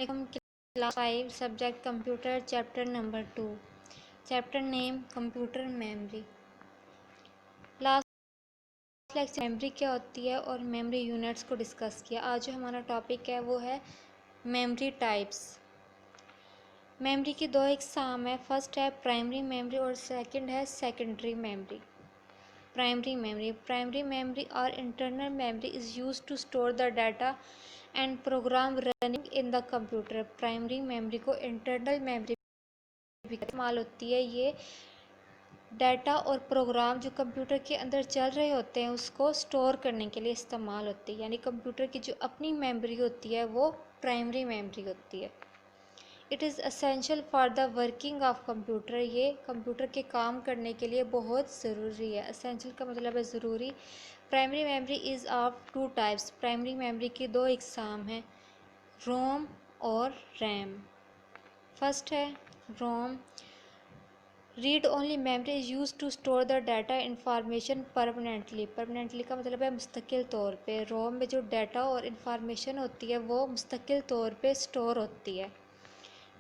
Class 5 Subject Computer Chapter Number 2 Chapter Name Computer Memory last lecture memory क्या होती है और मेमोरी यूनिट्स को डिस्कस किया। आज जो हमारा टॉपिक है वो है मेमोरी टाइप्स। मेमोरी की दो इकसाम है, फर्स्ट है प्राइमरी मेमोरी और सेकंड है सेकेंडरी मेमोरी। प्राइमरी मेमोरी और internal memory is used to store the data and program running in the computer. Primary memory को इंटरनल मेमोरी भी इस्तेमाल होती है। ये डाटा और प्रोग्राम जो कंप्यूटर के अंदर चल रहे होते हैं उसको स्टोर करने के लिए इस्तेमाल होती है, यानी कंप्यूटर की जो अपनी मेमोरी होती है वो प्राइमरी मेमोरी होती है। It is essential for the working of computer. ये कंप्यूटर के काम करने के लिए बहुत ज़रूरी है। असेंशियल का मतलब है ज़रूरी। Primary memory is of two types. Primary memory की दो इकसाम हैं, रोम और रैम। फर्स्ट है ROM. Read only memory is use to store the data information permanently. Permanently का मतलब है मुस्तकिल तौर पे। रोम में जो डाटा और इंफॉर्मेशन होती है वो मुस्तकिल तौर पे स्टोर होती है।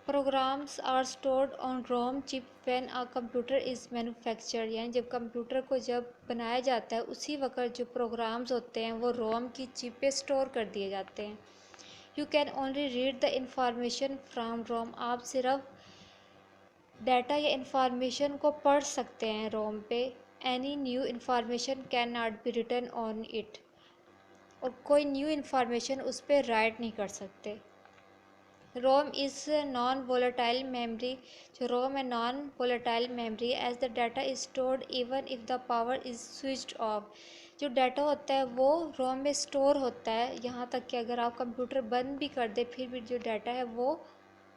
Programs are stored on ROM chip when a computer is manufactured, यानी जब कंप्यूटर को जब बनाया जाता है उसी वक्त जो प्रोग्राम्स होते हैं वो रोम की चिप पे स्टोर कर दिए जाते हैं। You can only read the information from ROM. आप सिर्फ डाटा या इंफॉर्मेशन को पढ़ सकते हैं रोम पे। Any new information can not be written on it, और कोई न्यू इंफॉर्मेशन उस पर राइट नहीं कर सकते। ROM is non volatile memory. जो रोम है non volatile memory as the data is stored even if the power is switched off. जो डाटा होता है वो रोम में स्टोर होता है, यहाँ तक कि अगर आप कंप्यूटर बंद भी कर दे फिर भी जो डाटा है वो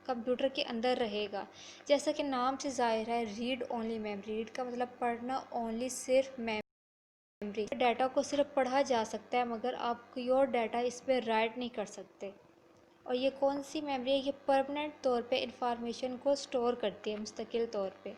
कंप्यूटर के अंदर रहेगा। जैसा कि नाम से ज़ाहिर है, रीड ओनली मेमोरी। रीड का मतलब पढ़ना, ओनली सिर्फ मेमोरी। डाटा को सिर्फ पढ़ा जा सकता है मगर आप कोई और डाटा इस पर राइट नहीं कर सकते। और ये कौन सी मेमोरी है? ये परमानेंट तौर पे इंफॉर्मेशन को स्टोर करती है मुस्तकिल तौर पे।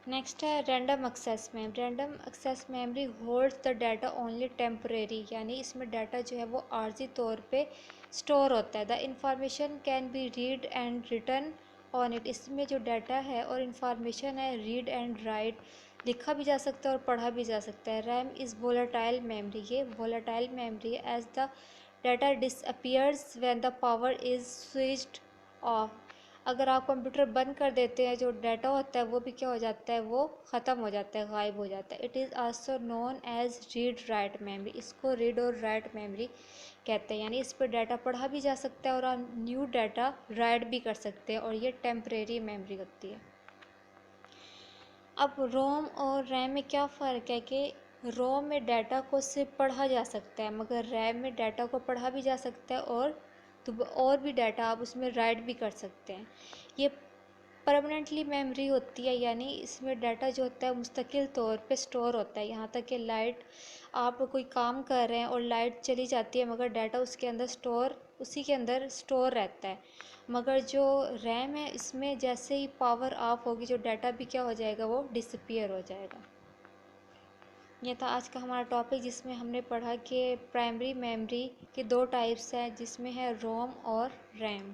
नेक्स्ट है random access memory. Random access memory holds the data only temporary, यानी इसमें डाटा जो है वो आर्जी तौर पे स्टोर होता है। The information can be read and written on it. इसमें जो डाटा है और इंफॉर्मेशन है रीड एंड राइट, लिखा भी जा सकता है और पढ़ा भी जा सकता है। RAM is volatile memory. ये वोलेटाइल मेमोरी है as the data disappears when the power is switched off. अगर आप कंप्यूटर बंद कर देते हैं जो डाटा होता है वो भी क्या हो जाता है, वो ख़त्म हो जाता है, गायब हो जाता है। It is also known as read write memory. इसको रीड और राइट मेमोरी कहते हैं, यानी इस पर डाटा पढ़ा भी जा सकता है और आप न्यू डाटा राइट भी कर सकते हैं, और ये टेम्परेरी मेमोरी होती है। अब रोम और रैम में क्या फ़र्क है कि रोम में डाटा को सिर्फ पढ़ा जा सकता है मगर रैम में डाटा को पढ़ा भी जा सकता है और भी डाटा आप उसमें राइट भी कर सकते हैं। ये परमानेंटली मेमोरी होती है, यानी इसमें डाटा जो होता है मुस्तकिल तौर पे स्टोर होता है। यहाँ तक कि लाइट, आप कोई काम कर रहे हैं और लाइट चली जाती है मगर डाटा उसके अंदर उसी के अंदर स्टोर रहता है। मगर जो रैम है इसमें जैसे ही पावर ऑफ होगी जो डाटा भी क्या हो जाएगा, वो डिसअपियर हो जाएगा। ये था आज का हमारा टॉपिक जिसमें हमने पढ़ा कि प्राइमरी मेमोरी के दो टाइप्स हैं जिसमें है रोम और रैम।